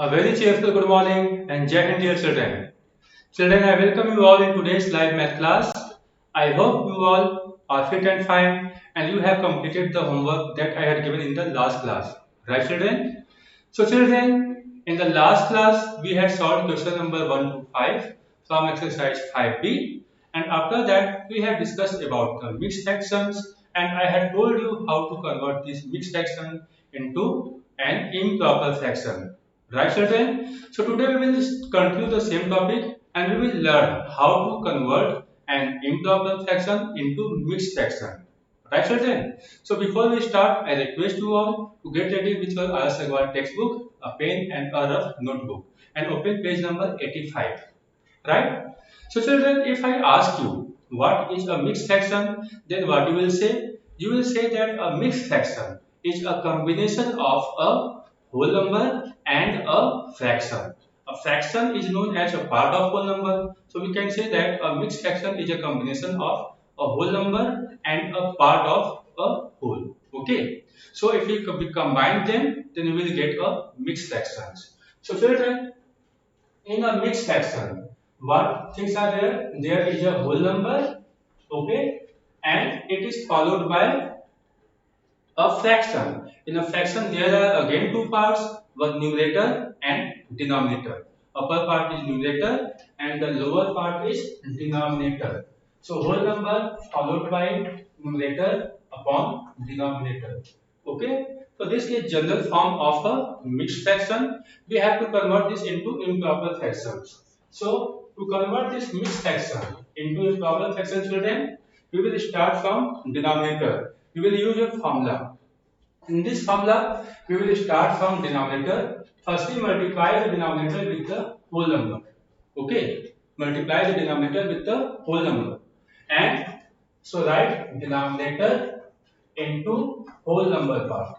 A very cheerful good morning and Jai Hind dear children. Children, I welcome you all in today's live math class. I hope you all are fit and fine and you have completed the homework that I had given in the last class. Right children? So children, in the last class we had solved question number 1 to 5 from exercise 5b, and after that we had discussed about the mixed fractions, and I had told you how to convert this mixed fraction into an improper fraction. Right children? So today we will just continue the same topic and we will learn how to convert an improper fraction into mixed fraction. Right children? So before we start, I request you all to get ready with your IELTS Agarwal textbook, a pen and a rough notebook, and open page number 85. Right? So children, if I ask you what is a mixed fraction, then what you will say? You will say that a mixed fraction is a combination of a whole number and a fraction. A fraction is known as a part of whole number. So we can say that a mixed fraction is a combination of a whole number and a part of a whole. Okay. So if we combine them, then we will get a mixed fractions. So children, in a mixed fraction, what things are there? There is a whole number, okay, and it is followed by a fraction. In a fraction, there are again two parts, one numerator and denominator. Upper part is numerator and the lower part is denominator. So whole number followed by numerator upon denominator. Okay. So this is general form of a mixed fraction. We have to convert this into improper fractions. So to convert this mixed fraction into improper fraction, children, we will start from denominator. We will use a formula. In this formula, we will start from denominator. Firstly, multiply the denominator with the whole number. Okay, multiply the denominator with the whole number, and so write denominator into whole number part.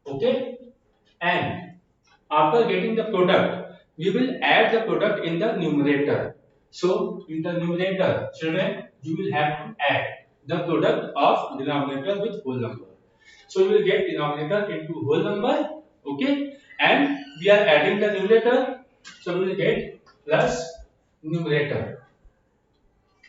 Okay, and after getting the product, we will add the product in the numerator. So in the numerator, children, you will have to add the product of denominator with whole number. So we will get denominator into whole number, okay, and we are adding the numerator, so we will get plus numerator,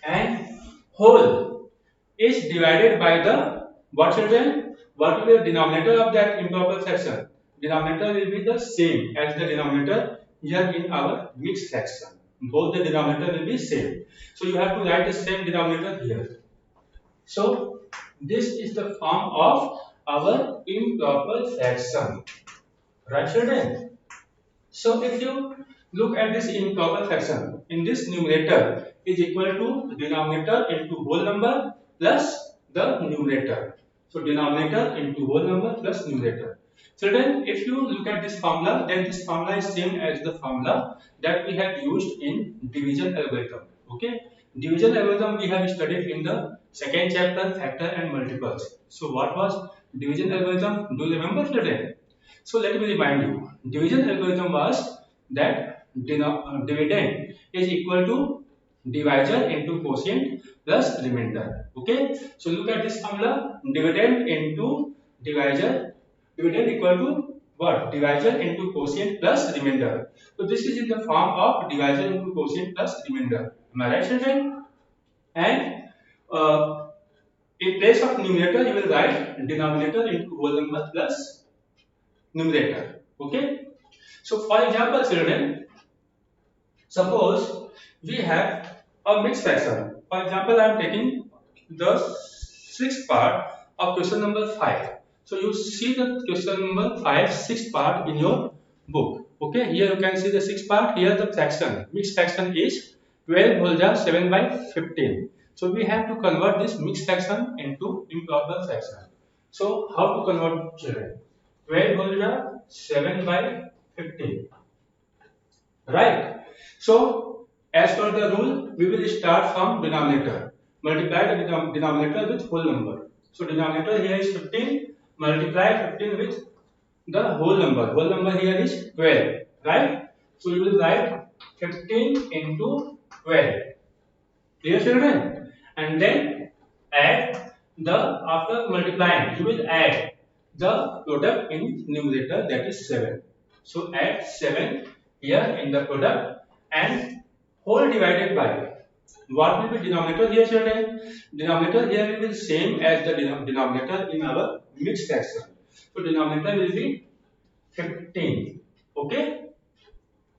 and whole is divided by the what children? What will be the denominator of that improper fraction? Denominator will be the same as the denominator here in our mixed fraction. Both the denominator will be same. So you have to write the same denominator here. So this is the form of our improper fraction. Right children? So if you look at this improper fraction, in this numerator is equal to denominator into whole number plus the numerator. So denominator into whole number plus numerator. Children, if you look at this formula, then this formula is same as the formula that we have used in division algorithm. Okay, division algorithm we have studied in the second chapter, factor and multiples. So what was division algorithm? Do you remember children? So let me remind you. Division algorithm was that dividend is equal to divisor into quotient plus remainder. Okay. So look at this formula. Dividend into divisor. Dividend equal to what? Divisor into quotient plus remainder. So this is in the form of divisor into quotient plus remainder. Am I right, children? And in place of numerator, you will write denominator into whole number plus numerator. Okay. So for example, children, suppose we have a mixed fraction. For example, I am taking the sixth part of question number 5. So you see the question number 5, sixth part in your book. Okay, here you can see the sixth part. Here the fraction, mixed fraction is 12 whole jar 7 by 15. So we have to convert this mixed fraction into improper fraction. So how to convert, children? 12 whole jar 7 by 15. Right. So as per the rule, we will start from denominator. Multiply the denominator with whole number. So denominator here is 15. Multiply 15 with the whole number. Whole number here is 12. Right. So you will write 15 into 12. Clear, children? And then add the, after multiplying, you will add the product in numerator, that is 7. So add 7 here in the product and whole divided by. What will be denominator here, children? Denominator here will be same as the denominator in our mixed fraction. So denominator will be 15. Okay,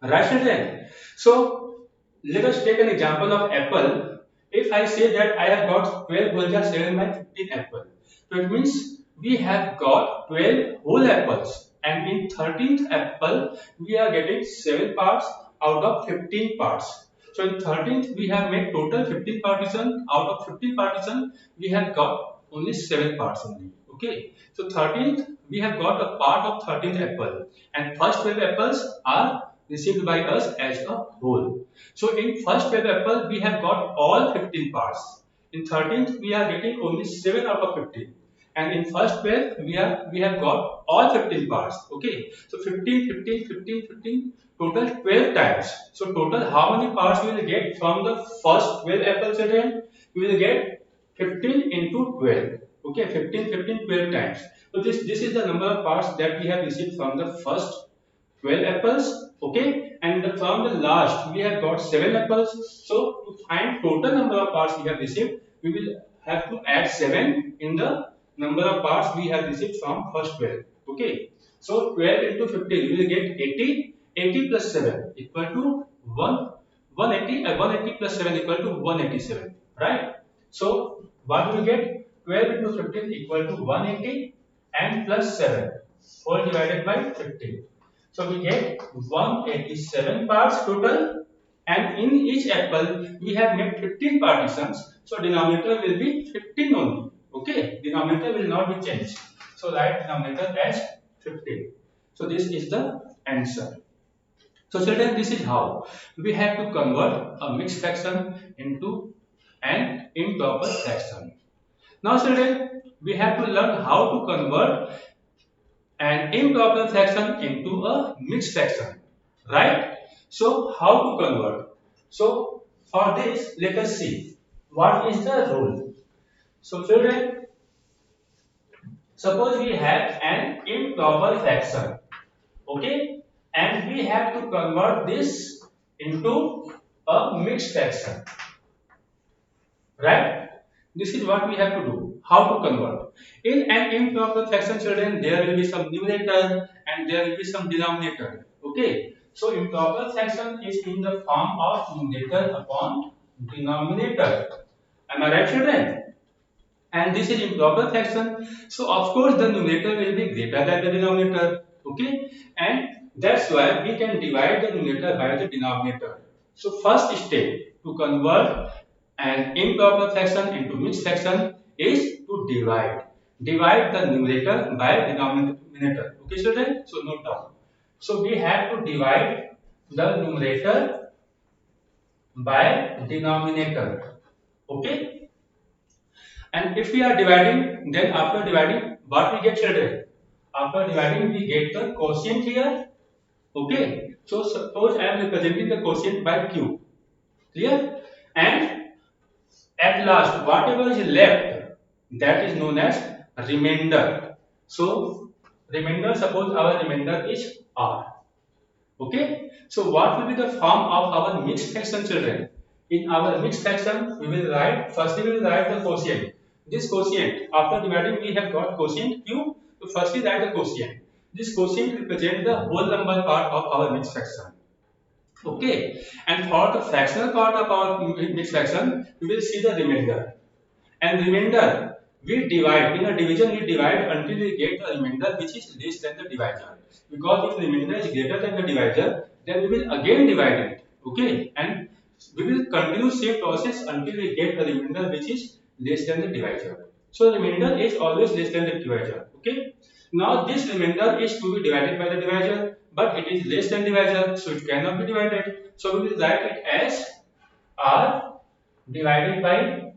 right, children? So let us take an example of apple. If I say that I have got 12 whole jar 7 by 15 apple, so it means we have got 12 whole apples, and in 13th apple we are getting 7 parts out of 15 parts. So in 13th we have made total 15 partition. Out of 15 partition we have got only 7 parts only. Okay, so 13th we have got a part of 13th apple, and first 12 apples are received by us as a whole. So in first 12 apple we have got all 15 parts. In 13th we are getting only 7 out of 15. And in first 12 we have got all 15 parts. Okay, so 15, 15, 15, 15, total 12 times. So total how many parts we will get from the first 12 apples again? We will get 15 into 12. Okay, 15, 15, 12 times. So this is the number of parts that we have received from the first 12 apples. Okay, and from the last we have got 7 apples. So to find total number of parts we have received, we will have to add 7 in the number of parts we have received from first 12. Okay, so 12 into 15 we will get 80. 80 plus 7 equal to 180. 180 plus 7 equal to 187, right? So what do we get? 12 into 15 equal to 180 and plus 7 whole divided by 15. So we get 187 parts total, and in each apple we have made 15 partitions. So denominator will be 15 only. Okay, denominator will not be changed. So write denominator as 15. So this is the answer. So children, this is how we have to convert a mixed fraction into an improper fraction. Now children, we have to learn how to convert an improper fraction into a mixed fraction, right? So how to convert? So for this, let us see what is the rule. So children, suppose we have an improper fraction, okay, and we have to convert this into a mixed fraction, right? This is what we have to do. How to convert? In an improper fraction, children, there will be some numerator and there will be some denominator. Okay. So improper fraction is in the form of numerator upon denominator. Am I right, children? And this is improper fraction. So of course the numerator will be greater than the denominator. Okay. And that's why we can divide the numerator by the denominator. So first step to convert an improper fraction into mixed fraction is to divide. Divide the numerator by denominator. Okay, children? So note down. So we have to divide the numerator by denominator. Okay? And if we are dividing, then after dividing, what we get, children? After dividing, we get the quotient here. Okay? So suppose I am representing the quotient by Q. Clear? And at last, whatever is left, that is known as remainder. So, remainder, suppose our remainder is R. Okay? So, what will be the form of our mixed fraction, children? In our mixed fraction, we will write, firstly we will write the quotient. This quotient, after dividing, we have got quotient Q. So, firstly write the quotient. This quotient represents the whole number part of our mixed fraction. Okay, and for the fractional part of our mixed fraction, we will see the remainder. And remainder, we divide, in a division we divide until we get a remainder which is less than the divisor. Because if remainder is greater than the divisor, then we will again divide it. Okay, and we will continue same process until we get a remainder which is less than the divisor. So remainder is always less than the divisor. Okay, now this remainder is to be divided by the divisor, but it is less than divisor, so it cannot be divided. So we will write it as R divided by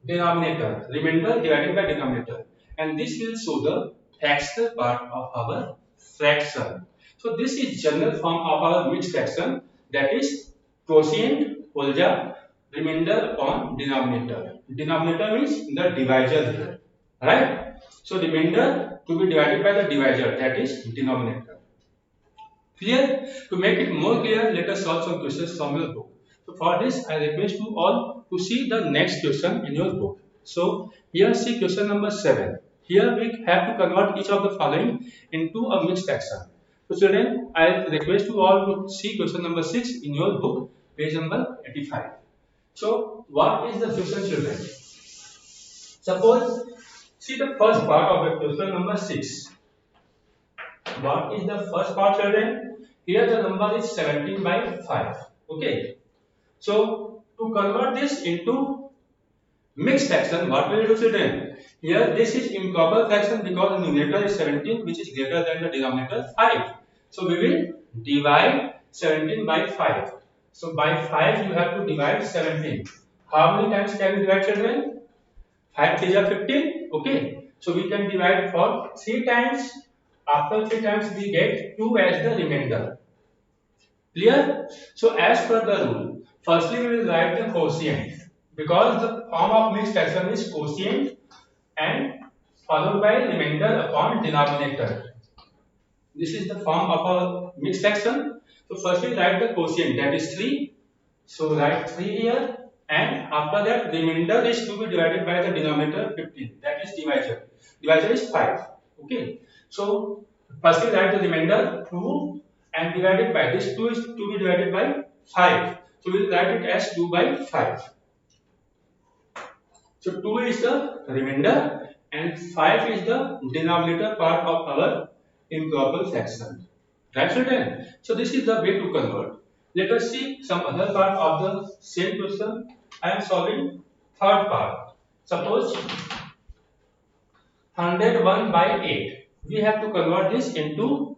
denominator, remainder divided by denominator, and this will show the fractional part of our fraction. So this is general form of our mixed fraction, that is quotient whole jar remainder upon denominator. Denominator means the divisor here. right? So remainder to be divided by the divisor, that is denominator. Clear? To make it more clear, let us solve some questions from your book. So for this, I request you all to see the next question in your book. So here see question number 7. Here we have to convert each of the following into a mixed fraction. So children, I request you all to see question number 6 in your book, page number 85. So what is the question, children? Suppose, see the first part of the question number 6. What is the first part, children? Here the number is 17 by 5. Okay. So to convert this into mixed fraction, what will you do, children? Here this is improper fraction because the numerator is 17, which is greater than the denominator 5. So we will divide 17 by 5. So by 5 you have to divide 17. How many times can we divide, children? 5 3 are 15. Okay. So we can divide for 3 times. After 3 times we get 2 as the remainder. Clear? So as per the rule, firstly we will write the quotient because the form of mixed fraction is quotient and followed by remainder upon denominator. This is the form of a mixed fraction. So firstly write the quotient, that is 3. So write 3 here, and after that remainder is to be divided by the denominator 15, that is divisor. Divisor is 5. Okay. So firstly write the remainder 2 and divided by this 2 is to be divided by 5. So we will write it as 2 by 5. So 2 is the remainder and 5 is the denominator part of our improper fraction. Right, children? So this is the way to convert. Let us see some other part of the same question. I am solving third part. Suppose 101 by 8. We have to convert this into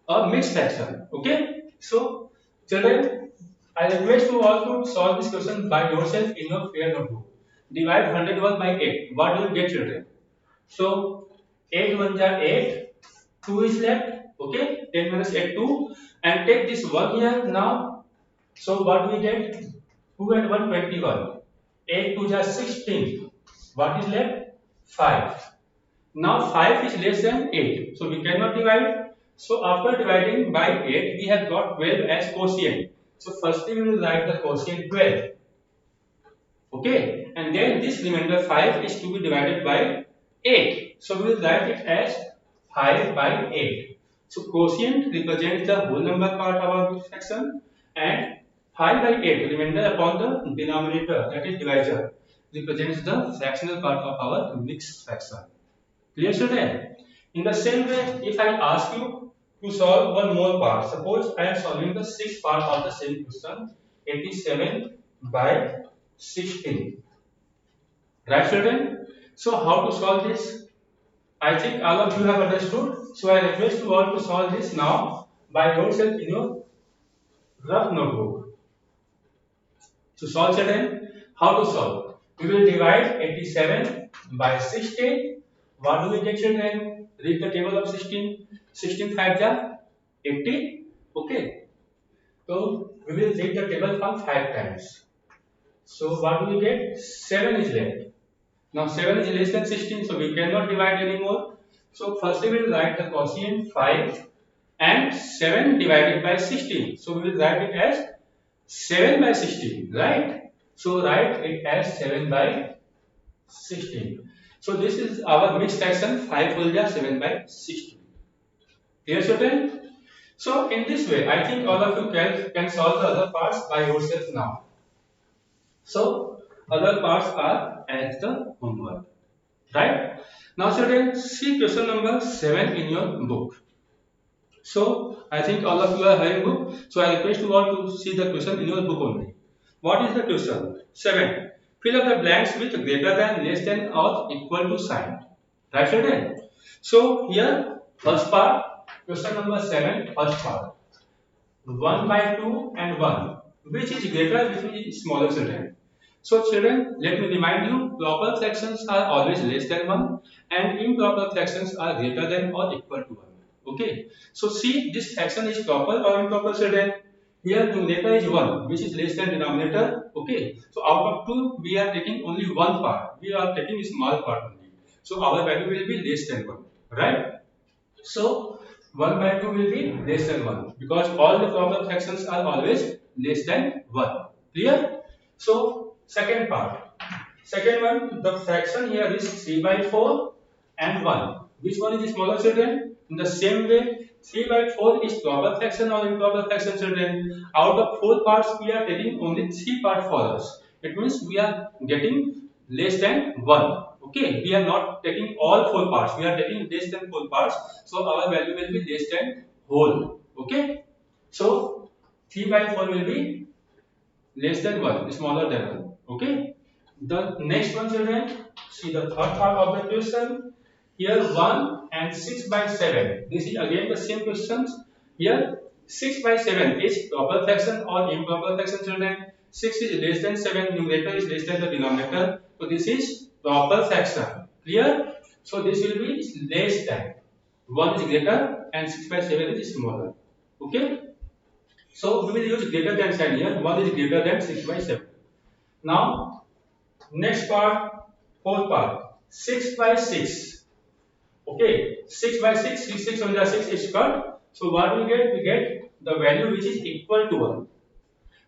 a mixed fraction. Okay. So children, I request you all to solve this question by yourself in your fair notebook. Divide 101 by 8. What do you get, children? So 8 1 are 8. 2 is left. Okay. 10 minus 8 2. And take this 1 here now. So what do we get? 2 and 1 21. 8 2 are 16. What is left? 5. Now 5 is less than 8. So we cannot divide. So after dividing by 8, we have got 12 as quotient. So firstly we will write the quotient 12. Okay. And then this remainder 5 is to be divided by 8. So we will write it as 5 by 8. So quotient represents the whole number part of our fraction, and 5 by 8 remainder upon the denominator, that is divisor, represents the fractional part of our mixed fraction. Clear, children? In the same way, if I ask you to solve one more part, suppose I am solving the sixth part of the same question, 87 by 16. Right, children? So how to solve this? I think all of you have understood. So I request you all to solve this now by yourself in your rough notebook. So solve, children. How to solve? We will divide 87 by 16. What do we get, children? Read the table of 16. 16 5 ja 80. Okay. So we will read the table from 5 times. So what do we get? 7 is left. Now 7 is less than 16, so we cannot divide anymore. So firstly we will write the quotient 5 and 7 divided by 16. So we will write it as 7 by 16, right? So write it as 7 by 16. So this is our mixed fraction 5 whole 7 by 16. Clear, children? So in this way, I think all of you can solve the other parts by yourself now. So other parts are as the homework. Right? Now children, see question number 7 in your book. So I think all of you are having book. So I request you all to see the question in your book only. What is the question? 7. Fill up the blanks with greater than, less than or equal to sign. Right, children? So here first part, question number 7, first part. 1 by 2 and 1. Which is greater, which is smaller, children? So children, let me remind you, proper fractions are always less than 1 and improper fractions are greater than or equal to 1. Okay. So see, this fraction is proper or improper, children? Here numerator is 1, which is less than denominator. Okay. So out of 2, we are taking only one part. We are taking a small part only. So our value will be less than 1, right? So 1 by 2 will be less than 1 because all the proper fractions are always less than 1. Clear? So second part. Second one, the fraction here is 3 by 4 and 1. Which one is the smaller, children? In the same way, 3 by 4 is proper fraction or improper fraction, children. Out of 4 parts, we are taking only 3 parts for us. It means we are getting less than 1. Okay, we are not taking all 4 parts. We are taking less than 4 parts. So our value will be less than whole. Okay. So 3 by 4 will be less than 1, smaller than 1. Okay. The next one, children, see the third part of the question. Here 1 and 6 by 7. This is again the same questions. Here 6 by 7 is proper fraction or improper fraction, children. 6 is less than 7, numerator is less than the denominator. So this is proper fraction. Clear? So this will be less than. 1 is greater and 6 by 7 is smaller. Okay? So we will use greater than sign here. 1 is greater than 6 by 7. Now, next part, fourth part, 6 by 6. Okay, 6 by 6, 6 on the 6 is cut. So what we get? We get the value which is equal to 1.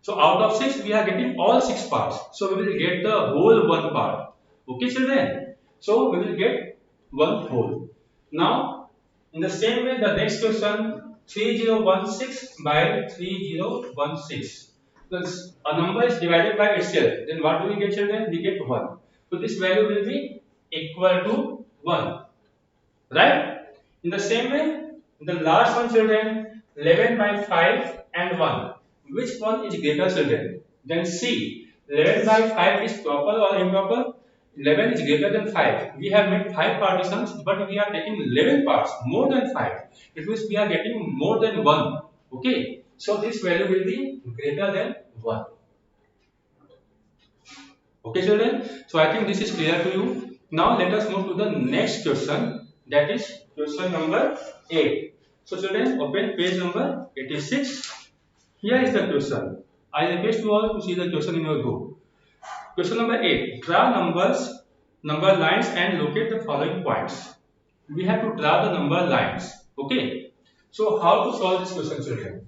So out of 6, we are getting all 6 parts. So we will get the whole 1 part. Okay, children? So we will get 1 whole. Now, in the same way, the next question, 3016 by 3016. Because a number is divided by itself, then what do we get, children? We get 1. So this value will be equal to 1. Right? In the same way, the last one, children, 11 by 5 and 1. Which one is greater, children? Then C. 11 by 5 is proper or improper? 11 is greater than 5. We have made 5 partitions, but we are taking 11 parts, more than 5. It means we are getting more than 1. Okay? So this value will be greater than 1. Okay, children? So I think this is clear to you. Now let us move to the next question. That is question number 8. So children, open page number 86. Here is the question. I request you all to see the question in your book. Question number 8. Draw number lines and locate the following points. We have to draw the number lines. Okay. So how to solve this question, children?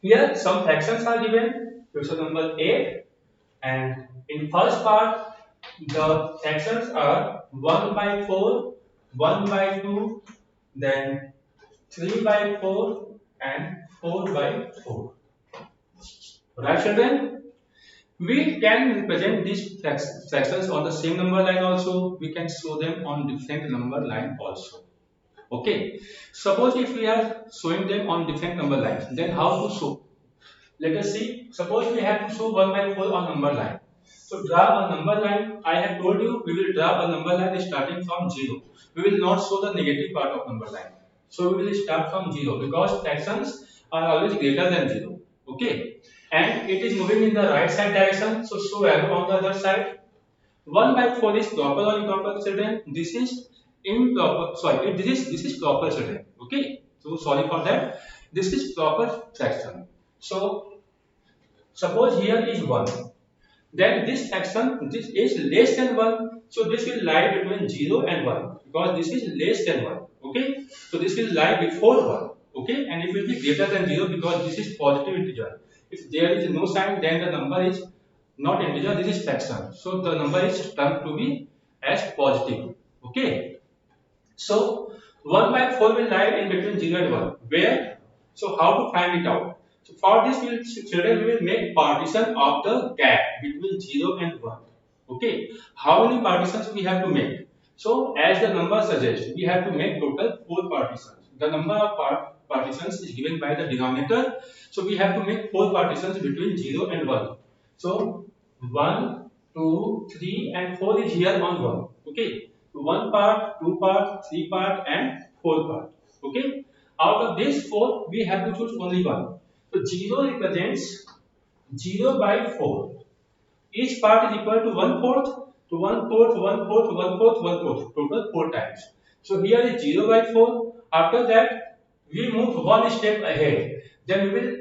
Here some fractions are given. Question number 8. And in first part, the fractions are 1 by 4, 1 by 2, then 3 by 4 and 4 by 4. Right, children? We can represent these fractions on the same number line also. We can show them on different number line also. Okay. Suppose if we are showing them on different number lines, then how to show? Let us see. Suppose we have to show 1 by 4 on number line. So draw a number line. I have told you we will draw a number line starting from 0. We will not show the negative part of number line. So we will start from 0 because fractions are always greater than 0. Okay. And it is moving in the right side direction. So show arrow on the other side. 1 by 4 is proper or improper, children? This is improper. Sorry, this is proper, children. Okay. So sorry for that. This is proper fraction. So suppose here is 1. Then this fraction, this is less than 1. So this will lie between 0 and 1 because this is less than 1. Okay. So this will lie before 1. Okay. And it will be greater than 0 because this is positive integer. If there is no sign, then the number is not integer. This is fraction. So the number is termed to be as positive. Okay. So 1 by 4 will lie in between 0 and 1. Where? So how to find it out? So for this, children, we will make partition of the gap between 0 and 1. Okay. How many partitions we have to make? So as the number suggests, we have to make total 4 partitions. The number of partitions is given by the denominator. So we have to make 4 partitions between 0 and 1. So 1, 2, 3 and 4 is here on 1. Okay. So 1 part, 2 part, 3 part and 4 part. Okay. Out of these 4, we have to choose only one. So 0 represents 0 by 4. Each part is equal to 1/4 to 1/4, 1/4, 1/4, 1/4. Total 4 times. So here is 0 by 4. After that, we move one step ahead. Then we will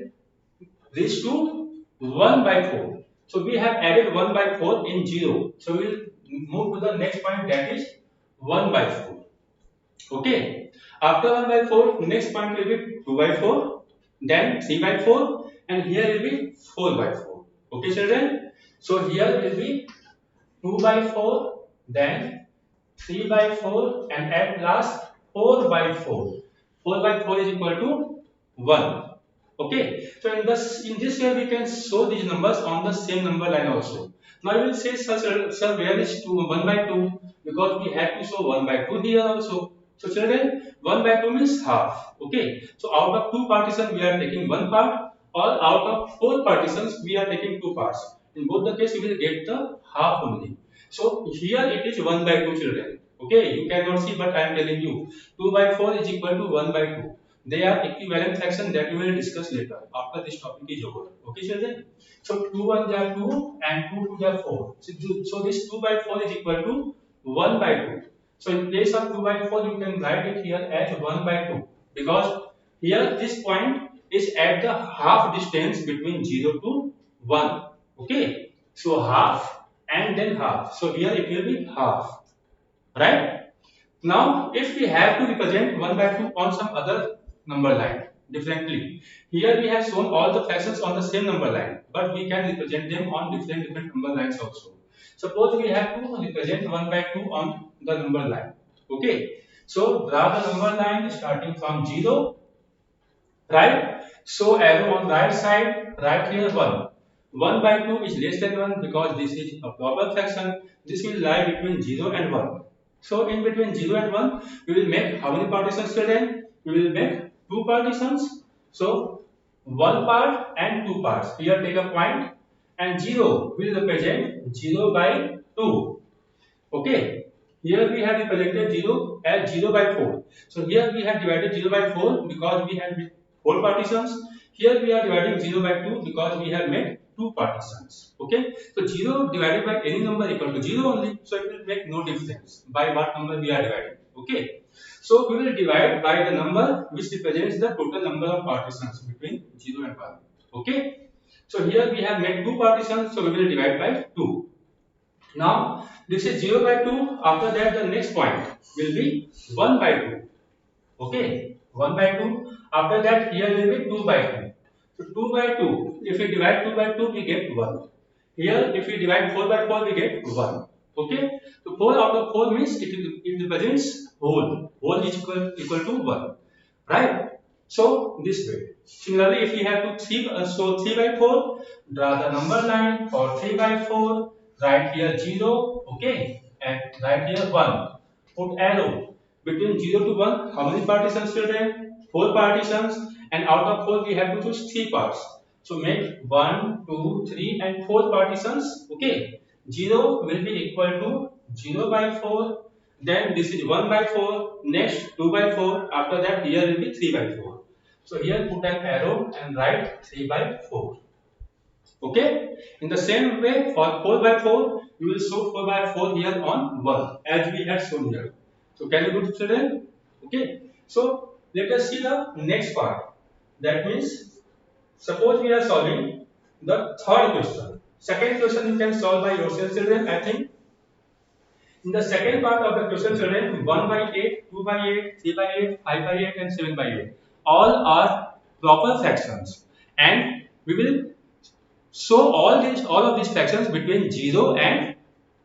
reach to 1 by 4. So we have added 1 by 4 in 0. So we will move to the next point, that is 1 by 4. Okay. After 1 by 4, next point will be 2 by 4, then 3 by 4, and here will be 4 by 4. Okay, children. So here will be 2 by 4, then 3 by 4, and at last 4 by 4. 4 by 4 is equal to 1. Okay, so in this way we can show these numbers on the same number line also. Now you will say, sir, where is 1 by 2? Because we have to show 1 by 2 here also. So children, 1 by 2 means half. Okay, so out of 2 partitions we are taking 1 part, or out of 4 partitions we are taking 2 parts. In both the case, you will get the half only. So here it is 1 by 2, children. Okay, you cannot see, but I am telling you 2 by 4 is equal to 1 by 2. They are equivalent fraction that we will discuss later after this topic is over. Okay, children. So 2 1 are 2 and 2 2 are 4. So this 2 by 4 is equal to 1 by 2. So in place of 2 by 4, you can write it here as 1 by 2, because here this point is at the half distance between 0 to 1. Okay. So half and then half. So here it will be half. Right? Now, if we have to represent 1 by 2 on some other number line differently, here we have shown all the fractions on the same number line, but we can represent them on different number lines also. Suppose we have to represent 1 by 2 on the number line. Okay, so draw the number line starting from 0, right? So arrow on right side, write here 1. 1 by 2 is less than 1 because this is a proper fraction. This will lie between 0 and 1. So in between 0 and 1, we will make how many partitions, children? We will make 2 partitions. So 1 part and 2 parts. Here take a point, and 0 will represent 0 by 2. Okay. Here we have represented 0 as 0 by 4. So here we have divided 0 by 4 because we have 4 partitions. Here we are dividing 0 by 2 because we have made 2 partitions. Okay. So 0 divided by any number equal to 0 only. So it will make no difference by what number we are dividing. Okay. So we will divide by the number which represents the total number of partitions between 0 and 1. Okay. So here we have made 2 partitions. So we will divide by 2. Now this is 0 by 2. After that the next point will be 1 by 2. Okay, 1 by 2. After that here will be 2 by 2. So 2 by 2. If we divide 2 by 2 we get 1. Here if we divide 4 by 4 we get 1. Okay, so 4 out of 4 means it represents whole. Whole is equal to 1. Right? So this way. Similarly, if we have to 3 by 4, draw the number line for 3 by 4. Write here 0, okay, and write here 1. Put arrow between 0 to 1. How many partitions, children? 4 partitions, and out of 4 we have to choose 3 parts. So make 1, 2, 3 and 4 partitions. Okay, 0 will be equal to 0 by 4. Then this is 1 by 4. Next 2 by 4. After that here will be 3 by 4. So here put an arrow and write 3 by 4. Okay, in the same way for 4 by 4, you will show 4 by 4 here on 1 as we had shown here. So can you do it, children? Okay, so let us see the next part. That means, suppose we are solving the third question. Second question you can solve by yourself, children. I think in the second part of the question, children, 1 by 8, 2 by 8, 3 by 8, 5 by 8 and 7 by 8 all are proper fractions, and we will so all of these fractions between 0 and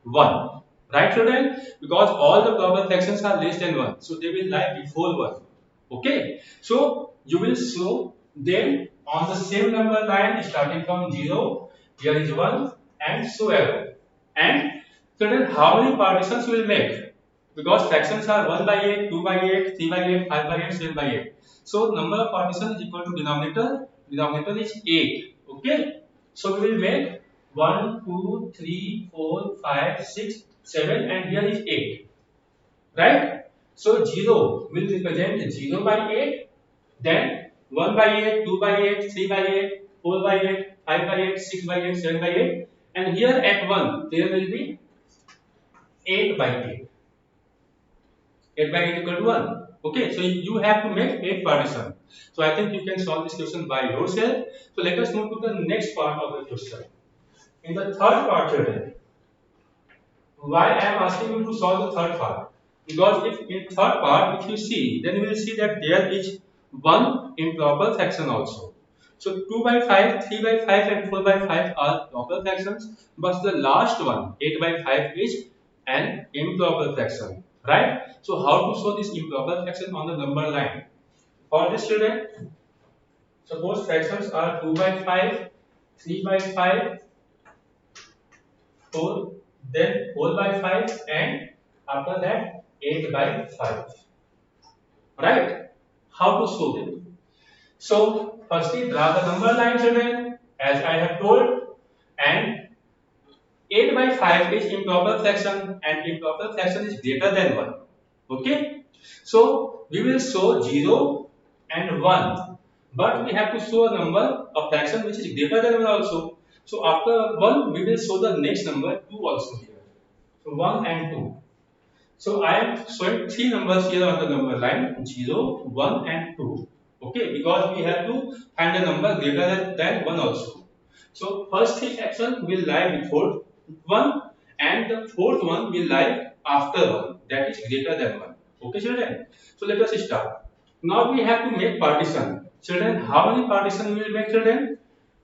1. Right, children? Because all the proper fractions are less than 1. So they will lie before 1. Okay. So you will show them on the same number line starting from 0. Here is 1 and so arrow. And children, how many partitions you will make? Because fractions are 1 by 8, 2 by 8, 3 by 8, 5 by 8, 7 by 8. So number of partitions is equal to denominator. Denominator is 8. Okay. So we will make 1, 2, 3, 4, 5, 6, 7 and here is 8. Right? So 0 will represent 0 by 8. Then 1 by 8, 2 by 8, 3 by 8, 4 by 8, 5 by 8, 6 by 8, 7 by 8. And here at 1 there will be 8 by 8. 8 by 8 equal to 1. Okay, so you have to make 8 partitions. So I think you can solve this question by yourself. So let us move to the next part of the question. In the third part, children, why I am asking you to solve the third part? Because if in third part, if you see, then you will see that there is one improper fraction also. So 2 by 5, 3 by 5 and 4 by 5 are proper fractions, but the last one, 8 by 5 is an improper fraction, right? So how to show this improper fraction on the number line? For this student, suppose fractions are 2 by 5, 3 by 5, 4, then 4 by 5 and after that 8 by 5. Right? How to show them? So, firstly draw the number line children as I have told, and 8 by 5 is improper fraction and improper fraction is greater than 1. Okay? So, we will show 0 and 1, but we have to show a number of fraction which is greater than 1 also. So, after 1 we will show the next number 2 also here. So 1 and 2. So I am showing three numbers here on the number line 0, 1 and 2. Okay, because we have to find a number greater than 1 also. So first three action will lie before 1 and the fourth one will lie after 1, that is greater than 1. Okay children. So let us start. Now we have to make partition. Children, how many partition we will make children?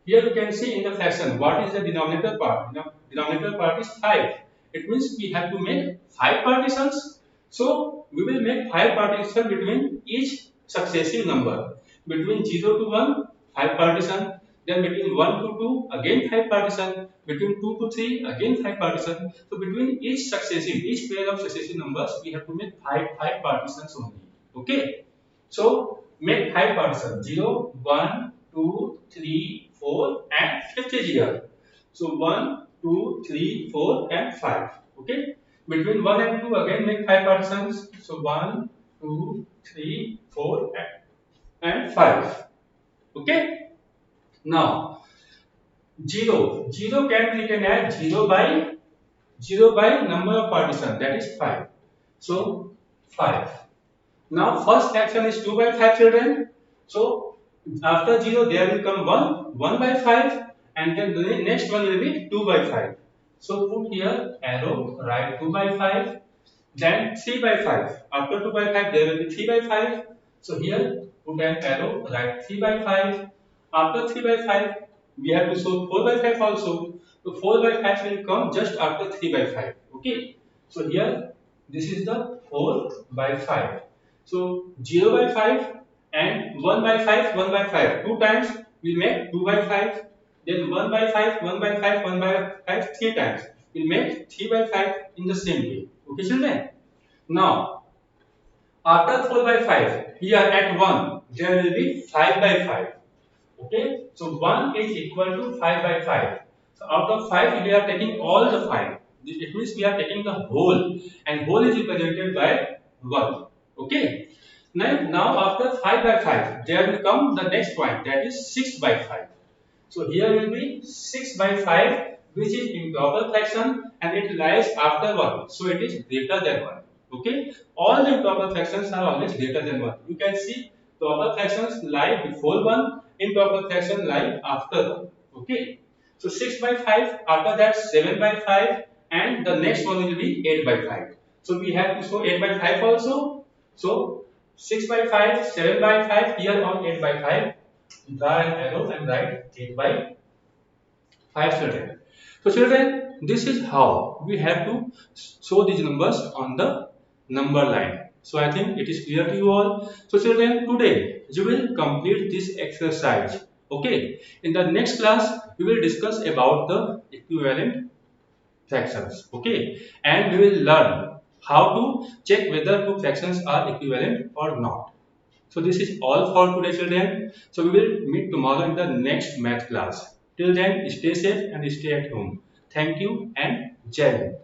Here you can see in the fraction what is the denominator part. Denominator part is 5. It means we have to make 5 partitions. So we will make 5 partitions between each successive number. Between 0 to 1, 5 partition. Then between 1 to 2, again 5 partition. Between 2 to 3, again 5 partition. So between each pair of successive numbers, we have to make 5 partitions only. Okay. So make 5 partitions. 0, 1, 2, 3, 4 and 5th is here. So 1, 2, 3, 4 and 5. Okay. Between 1 and 2 again make 5 partitions. So 1, 2, 3, 4 and 5. Okay. Now 0 can be written as 0 by number of partitions, that is 5. So 5. Now first action is 2 by 5 children. So after 0 there will come 1 by 5 and then the next one will be 2 by 5. So put here arrow, write 2 by 5, then 3 by 5. After 2 by 5 there will be 3 by 5. So here put an arrow, write 3 by 5. After 3 by 5 we have to show 4 by 5 also. So 4 by 5 will come just after 3 by 5. Okay. So here this is the 4 by 5. So 0 by 5 and 1 by 5, 1 by 5. 2 times we make 2 by 5. Then 1 by 5, 1 by 5, 1 by 5, 3 times. We make 3 by 5 in the same way. Okay children? Now, after 4 by 5, here at 1, there will be 5 by 5. Okay? So 1 is equal to 5 by 5. So out of 5, we are taking all the 5. It means we are taking the whole. And whole is represented by 1. Okay? Now after 5 by 5, there will come the next point, that is 6 by 5. So here will be 6 by 5, which is improper fraction and it lies after 1. So it is greater than 1. Okay? All the improper fractions are always greater than 1. You can see proper fractions lie before 1, improper fraction lie after 1. Okay? So 6 by 5, after that 7 by 5 and the next one will be 8 by 5. So we have to show 8 by 5 also. So 6 by 5, 7 by 5, here on 8 by 5. Draw an arrow and write 8 by 5 children. So children, this is how we have to show these numbers on the number line. So I think it is clear to you all. So children, today you will complete this exercise. Okay. In the next class, we will discuss about the equivalent fractions. Okay. And we will learn how to check whether two fractions are equivalent or not. So this is all for today children. So we will meet tomorrow in the next math class. Till then, stay safe and stay at home. Thank you and Jai Hind.